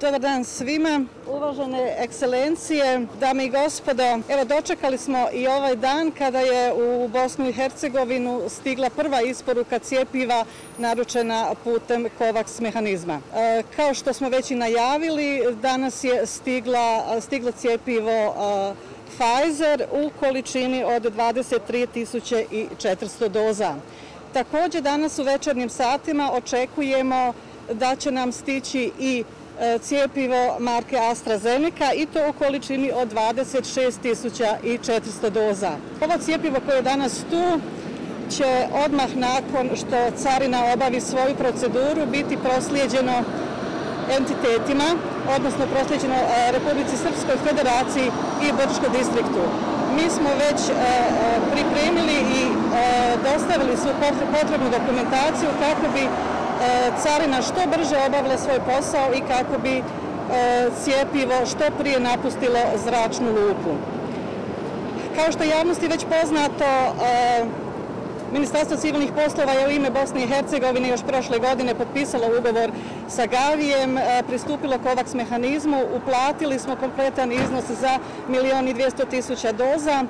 Dobar dan svima, uvažene ekscelencije, dame i gospodo. Evo, dočekali smo i ovaj dan kada je u Bosnu i Hercegovinu stigla prva isporuka cjepiva naručena putem COVAX mehanizma. Kao što smo već i najavili, danas je stiglo cjepivo Pfizer u količini od 23.400 doza. Također danas u večernjim satima očekujemo da će nam stići i cjepivo marke AstraZeneca i to u količini od 26.400 doza. Ovo cjepivo koje je danas tu će odmah nakon što carina obavi svoju proceduru biti proslijeđeno entitetima, odnosno proslijeđeno Republici Srpskoj Federaciji i Brčkom distriktu. Mi smo već pripremili i dostavili svu potrebnu dokumentaciju kako bi carina što brže obavila svoj posao i kako bi cjepivo što prije napustilo zračnu luku. Kao što je javnosti već poznato, Ministarstvo civilnih poslova je u ime Bosne i Hercegovine još prošle godine potpisalo ugovor sa Gavijem, pristupilo COVAX mehanizmu, uplatili smo kompletan iznos za 1.200.000 doza.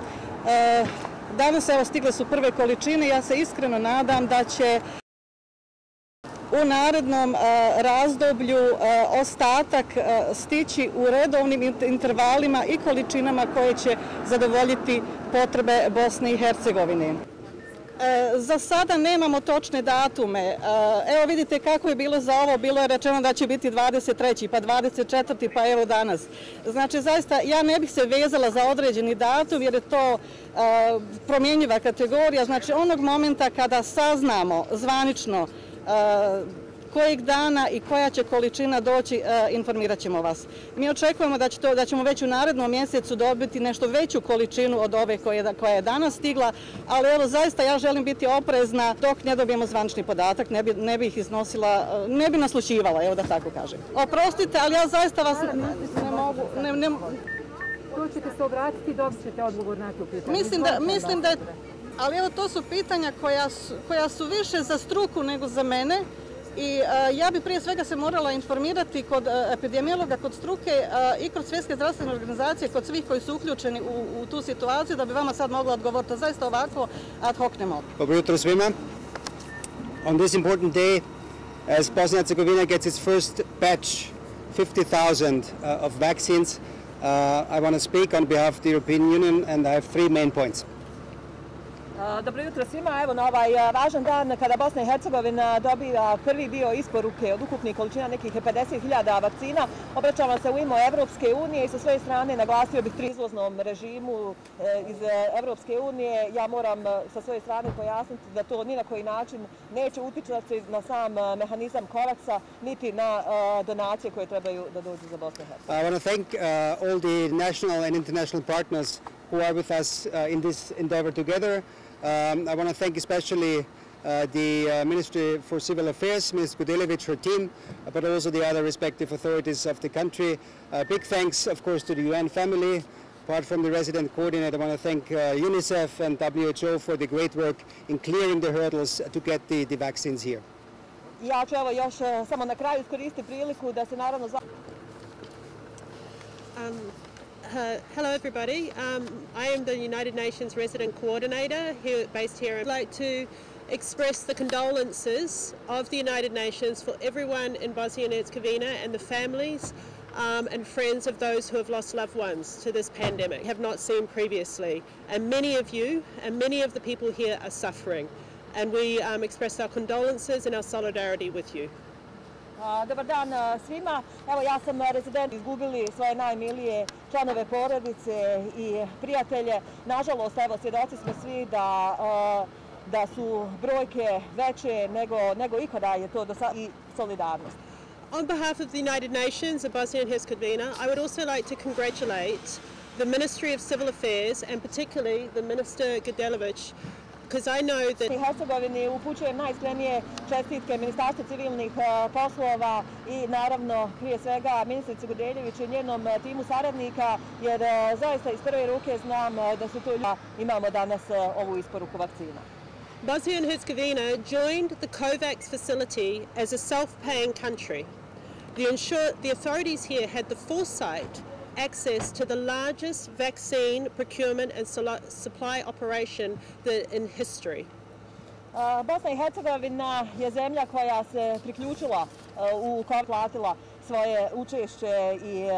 Danas evo stigle su prve količine, ja se iskreno nadam da će u narednom razdoblju ostatak stići u redovnim intervalima i količinama koje će zadovoljiti potrebe Bosne i Hercegovine. Za sada nemamo točne datume. Evo vidite kako je bilo za ovo, bilo je rečeno da će biti 23. pa 24. pa evo danas. Znači zaista ja ne bih se vezala za određeni datum jer je to promjenjiva kategorija. Znači onog momenta kada saznamo zvanično kojeg dana i koja će količina doći, informirat ćemo vas. Mi očekujemo da ćemo već u narednom mjesecu dobiti nešto veću količinu od ove koja je danas stigla, ali evo zaista ja želim biti oprezna dok ne dobijemo zvanični podatak, ne bi ih iznosila, ne bi naslućivala, evo da tako kažem. Oprostite, ali ja zaista vas ne mogu... Tu ćete se obratiti i dobit ćete odgovor na to pitanje. Mislim da je... Ali evo to su pitanja koja su više za struku nego za mene i ja bi prije svega se morala informirati kod epidemiologa, kod struke i kod Svjetske zdravstvene organizacije, kod svih koji su uključeni u tu situaciju da bi vama sad mogla odgovoriti. Zaista ovako ad hoc ne mogu. Dobro jutro svima. On this important day, as Bosnia and Herzegovina gets its first batch, 50,000 of vaccines, I want to speak on behalf of the European Union and I have three main points. Dobro jutro svima. Evo na ovaj važan dan kada Bosna i Hercegovina dobiva prvi dio isporuke od ukupnih količina nekih 50.000 vakcina. Obraćavam se u ime Evropske unije i sa svoje strane naglasio bih pri izvoznom režimu iz Evropske unije. Ja moram sa svoje strane pojasniti da to ni na koji način neće uticati na sam mehanizam COVAX-a niti na donacije koje trebaju da dođu za Bosnu i Hercegovinu. I want to thank all the national and international partners who are with us in this endeavor together. I want to thank especially the Ministry for Civil Affairs, Ms. Gudelevic, her team, but also the other respective authorities of the country. Big thanks, of course, to the UN family. Apart from the resident coordinator, I want to thank UNICEF and WHO for the great work in clearing the hurdles to get the vaccines here. Ja ću evo još samo na kraju iskoristiti priliku da se naravno... Hello everybody, I am the United Nations Resident Coordinator based here. I'd like to express the condolences of the United Nations for everyone in Bosnia and Herzegovina and the families and friends of those who have lost loved ones to this pandemic, have not seen previously. And many of you and many of the people here are suffering. And we express our condolences and our solidarity with you. Dobar dan svima. Evo ja sam rezident, izgubili svoje najmilije članove porodice i prijatelje. Nažalost, evo svjedoci smo svi da su brojke veće nego ikada je to do sada i solidarnost. On behalf of the United Nations of Bosnia and Herzegovina, I would also like to congratulate the Ministry of Civil Affairs and particularly the Minister Gudelevic, because I know that... U Hercegovini upućujem najiskrenije čestitke Ministarstvu civilnih poslova i naravno prije svega ministrici Gudeljević i njenom timu saradnika, jer zaista iz prve ruke znam da su to ljudi. Imamo danas ovu isporuku vakcina. Bosnia and Herzegovina joined the COVAX facility as a self-paying country. The authorities here had the foresight access to the largest vaccine procurement and supply operation in history. Bosna i Hercegovina je zemlja koja se priključila u COVID, platila svoje učešće i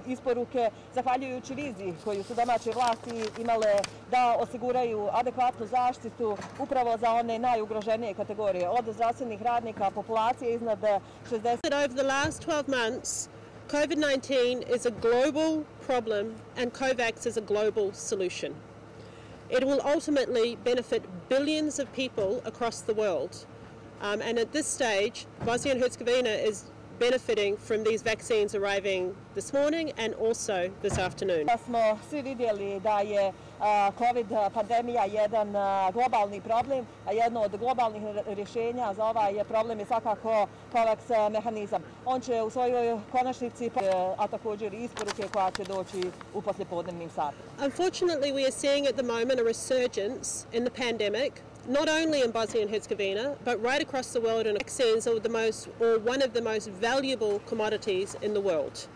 isporuke, zahvaljujući viziji koju su domaće vlasti imale da osiguraju adekvatnu zaštitu upravo za one najugroženije kategorije, od zdravstvenih radnika, populacije iznad 60. Over the last 12 months, COVID-19 is a global problem and COVAX is a global solution. It will ultimately benefit billions of people across the world. And at this stage, Bosnia and Herzegovina is benefiting from these vaccines arriving this morning and also this afternoon. Da smo svi vidjeli da je COVID pandemija jedan globalni problem, a jedno od globalnih rješenja za ovaj problem je svakako COVAX mehanizam. On će u svojoj konačnici, a također i isporuke koja će doći u poslijepodnevnim satima. Unfortunately, we are seeing at the moment a resurgence in the pandemic, not only in Bosnia and Herzegovina, but right across the world, and vaccines are one of the most valuable commodities in the world.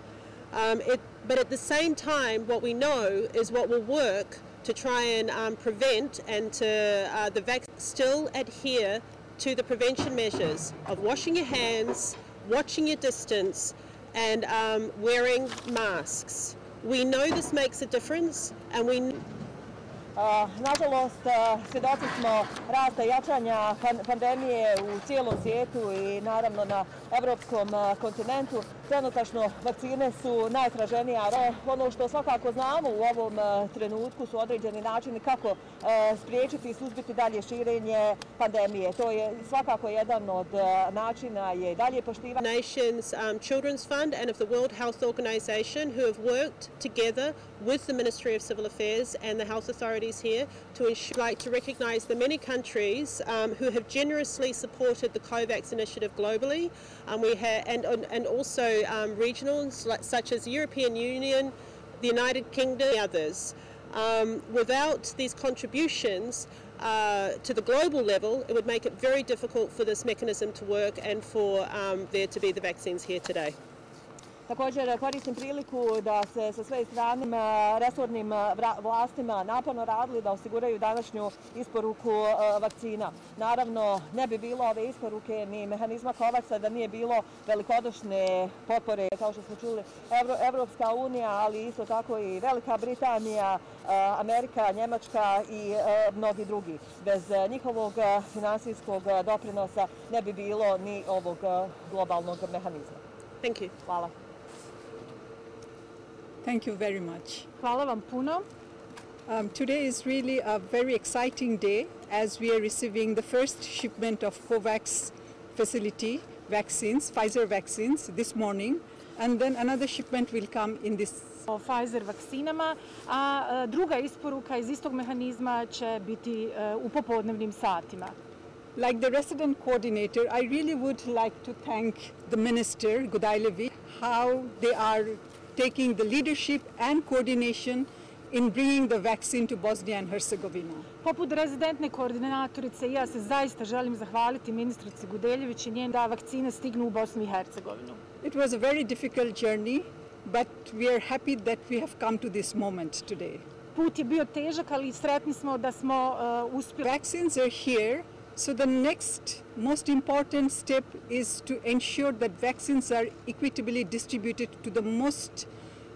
But at the same time, what we know is what will work to try and prevent and to the vaccine still adhere to the prevention measures of washing your hands, watching your distance, and wearing masks. We know this makes a difference, and we. Nažalost, svjedoci smo rasta i jačanja pandemije u cijelom svijetu i naravno na evropskom kontinentu. Trenutačno vakcine su najtraženija. Ono što svakako znamo u ovom trenutku su određeni načini kako spriječiti i suzbiti dalje širenje pandemije. To je svakako jedan od načina je dalje poštivanje. Nations Children's Fund and of the World Health Organization who have worked together with the Ministry of Civil Affairs and the health authorities here to ensure. I'd like to recognise the many countries who have generously supported the COVAX initiative globally, and also regionals such as the European Union, the United Kingdom, and others. Without these contributions to the global level, it would make it very difficult for this mechanism to work and for there to be the vaccines here today. Također koristim priliku da se sa sve strane resornim vlastima naporno radili da osiguraju današnju isporuku vakcina. Naravno, ne bi bilo ove isporuke ni mehanizma COVAX-a da nije bilo velikodušne potpore, kao što smo čuli, Evropska unija, ali isto tako i Velika Britanija, Amerika, Njemačka i mnogi drugi. Bez njihovog finansijskog doprinosa ne bi bilo ni ovog globalnog mehanizma. Thank you. Hvala. Thank you very much. Hvala vam puno. Today is really a very exciting day as we are receiving the first shipment of COVAX facility vaccines, Pfizer vaccines, this morning, and then another shipment will come in this. O Pfizer vakcinama, a druga isporuka iz istog mehanizma će biti u popodnevnim satima. Like the resident coordinator, I really would like to thank the minister, Gudailević, how they are taking the leadership and coordination in bringing the vaccine to Bosnia and Herzegovina. Poput rezidentne koordinatorice, ja se zaista želim zahvaliti ministrici Gudeljević i njen da vakcine stignu u Bosnu i Hercegovinu. It was a very difficult journey, but we are happy that we have come to this moment today. Put je bio težak, ali sretni smo da smo uspjeli. Vaccines are here. So the next most important step is to ensure that vaccines are equitably distributed to the most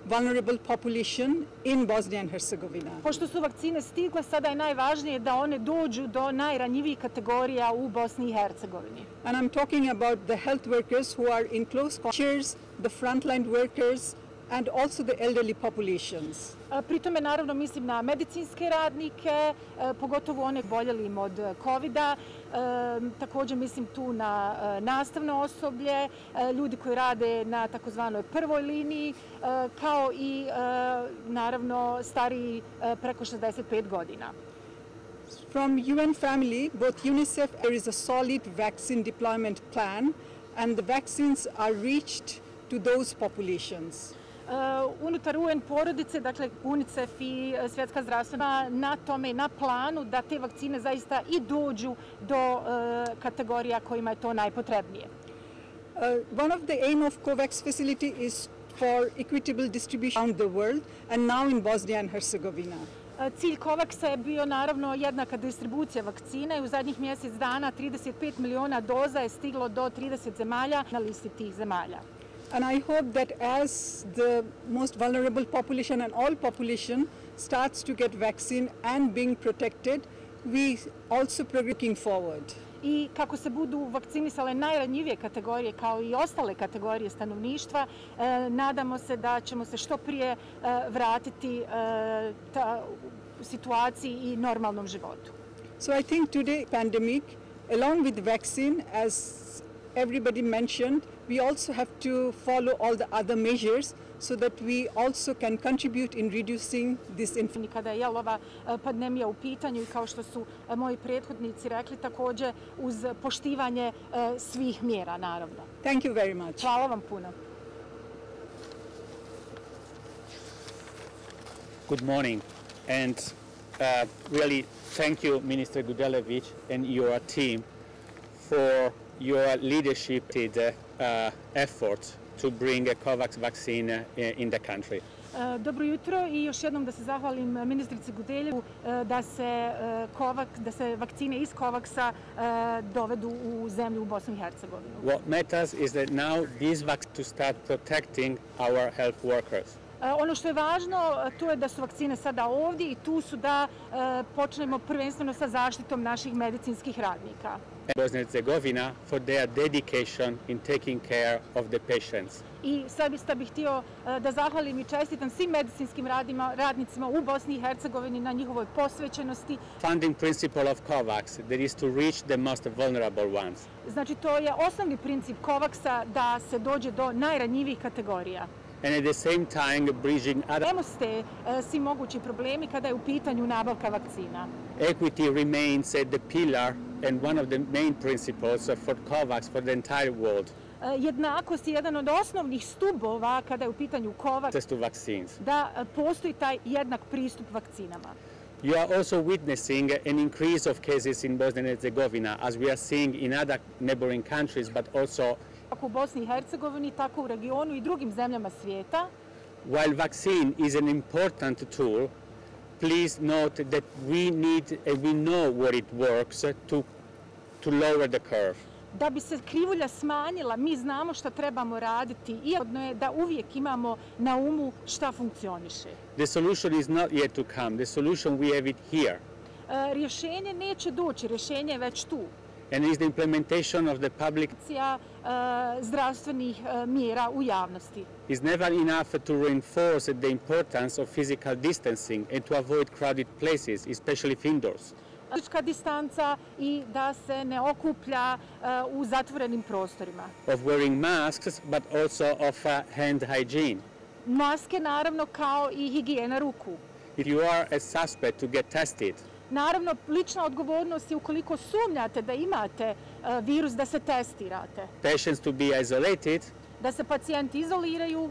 vulnerable population in Bosnia and Herzegovina. Pošto su vakcine stigle, sada je najvažnije da one dođu do najranjivijih kategorija u Bosni i Hercegovini. And I'm talking about the health workers who are in close contact, the frontline workers, and also the elderly populations. Pri tome naravno mislim na medicinske radnike, pogotovo one boljelim od COVID-a, također mislim tu na nastavno osoblje, ljudi koji rade na takozvanoj prvoj liniji, kao i naravno stariji preko 65 godina. From UN family, both UNICEF, there is a solid vaccine deployment plan, and the vaccines are reached to those populations. Unutar UN porodice, dakle UNICEF i Svjetska zdravstvena na tome i na planu da te vakcine zaista i dođu do kategorija kojima je to najpotrebnije. One of the aim of COVAX facility is for equitable distribution around the world and now in Bosnia and Herzegovina. Cilj COVAX-a je bio naravno jednaka distribucija vakcina i u zadnjih mjesec dana 35 miliona doza je stiglo do 30 zemalja na listi tih zemalja. And I hope that as the most vulnerable population and all population starts to get vaccine and being protected, we also looking forward. I kako se budu vakcinisale najranjivije kategorije kao i ostale kategorije stanovništva, nadamo se da ćemo se što prije vratiti situaciji i normalnom životu. So I think today pandemic, along with vaccine, as everybody mentioned, we also have to follow all the other measures so that we also can contribute in reducing this infection. Kada je ova pandemija u pitanju i kao što su moji prethodnici rekli, također uz poštivanje svih mjera, naravno. Thank you very much. Hvala vam puno. Good morning, and really thank you, Minister Gudelevic, and your team for your leadership efforts to bring a COVAX vaccine in the country. Dobro jutro i još jednom da se zahvalim ministrici Gudeljevu da se vakcine iz COVAX-a dovedu u zemlju u Bosnu i Hercegovinu. What matters is that now these vaccines to start protecting our health workers. Ono što je važno, to je da su vakcine sada ovdje i tu su da počnemo prvenstveno sa zaštitom naših medicinskih radnika. Bosnia and Herzegovina for their dedication in taking care of the patients. I sad bih htio da zahvalim i čestitam svim medicinskim radnicima u Bosni i Hercegovini na njihovoj posvećenosti. Funding principle of COVAX, that is to reach the most vulnerable ones. Znači, to je osnovni princip COVAX-a da se dođe do najranjivijih kategorija. And at the same time bridging other... Premoste svi mogući problemi kada je u pitanju nabavka vakcina. Equity remains the pillar and one of the main principles for COVAX for the entire world. Jednakost je jedan od osnovnih stubova kada je u pitanju COVAX, da postoji taj jednak pristup vakcinama. You are also witnessing an increase of cases in Bosnia and Herzegovina, as we are seeing in other neighboring countries, but also kako u Bosni i Hercegovini, tako u regionu i drugim zemljama svijeta. While vaccine is an important tool, please note that we need and we know what it works to lower the curve. Da bi se krivulja smanjila, mi znamo šta trebamo raditi i jedno je da uvijek imamo na umu šta funkcioniše. The solution is not yet to come. The solution we have it here. Rješenje neće doći, rješenje je već tu. And is the implementation of the public zdravstvenih mjera u javnosti. Is never enough to reinforce the importance of physical distancing and to avoid crowded places, especially indoors. Fizička distanca i da se ne okuplja u zatvorenim prostorima. Of wearing masks, but also of hand hygiene. Maske naravno kao i higijena ruku. If you are a suspect to get tested, naravno, lična odgovornost je ukoliko sumnjate da imate virus da se testirate. Patients to be isolated. Da se pacijenti izoliraju.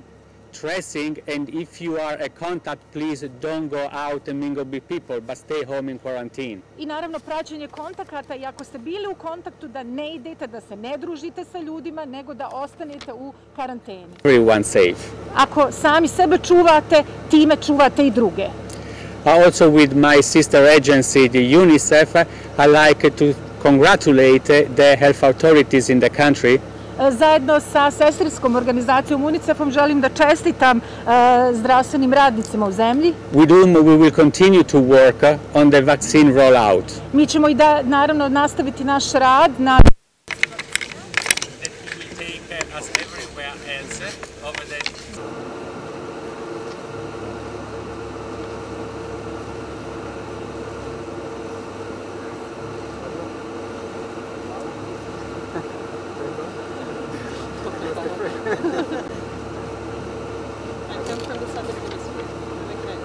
Tracing, and if you are a contact, please don't go out and mingle with people, but stay home in quarantine. I naravno praćenje kontakata i ako ste bili u kontaktu da ne idete, da se ne družite sa ljudima, nego da ostanete u karanteni. Everyone safe. Ako sami sebe čuvate, time čuvate i druge. Also with my sister agency, the UNICEF, I like to congratulate the health authorities in the country. Zajedno sa sestrinskom organizacijom UNICEF-om želim da čestitam zdravstvenim radnicima u zemlji. With whom we will continue to work on the vaccine rollout. Mi ćemo i da naravno nastaviti naš rad na I come from the southern hemisphere. Okay.